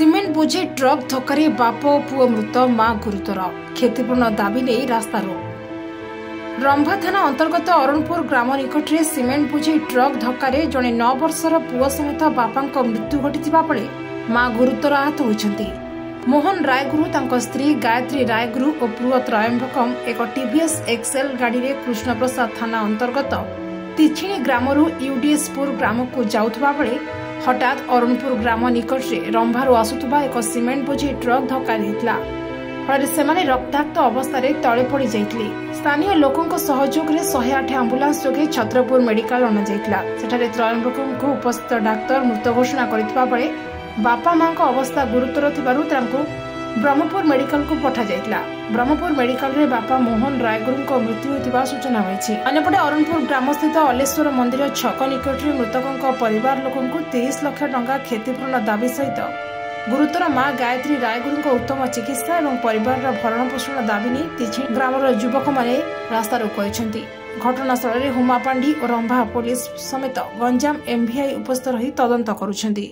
Cement बोझे truck धक्का बाप और पुओ मृत मां गुरुतर क्षतिपूर्ण दाबी नहीं रास्ता रोक। रंभा थाना अंतर्गत अरणपुर ग्राम निकट में सिमेंट बोझे ट्रक धक्का जड़े 9 वर्षर पुओ समेत बापा मृत्यु घटी मां गुरुतर आहत होती। मोहन रायगुरु तांको स्त्री गायत्री रायगुरु और पुओ त्रयंबकम एक टीवीएस एक्सेल गाड़ी में कृष्णप्रसाद थाना अंतर्गत तिछिणी ग्रामरू यूडीएसपुर ग्राम को जाउथबा बेले हठात अरणपुर ग्राम निकट में रंभारू आसुथबा एक सिमेंट बोझी ट्रक धक्का देथिला। फल सेमाने रक्ताक्त अवस्था तले पड़ जाइथिले। स्थानीय लोकों सहयोग में 108 आंबुलांस जोगे छत्रपुर मेडिकल अणा जाइथिला। सेठारे त्रयंबकम को उपस्थित डाक्तर मृत घोषणा करथिबा बेले बापा मां को अवस्था गुरुतर थिबारु तांको ब्रह्मपुर मेडिकल को पठा जाइथिला। ब्रह्मपुर मेडिकल रे बापा मोहन रायगुरु को मृत्यु होइतिबा सूचना होइछि। अन्यपटे अरणपुर ग्राम स्थित अलेश्वर मंदिर छक निकट में मृतकों परिवार लोकों 30 लाख टंका क्षतिपूर्ण दाबी सहित गुरुतर मां गायत्री रायगुरु को उत्तम चिकित्सा और परिवार भरण पोषण दाबी नहीं तिछिणी ग्रामर युवक माने रास्ता रोक କରିଛନ୍ତି। घटनास्थल में हुमापांडी और रंभा पुलिस समेत गंजाम एमवीआई उपस्थित रही तदंत करुछନ୍ତି।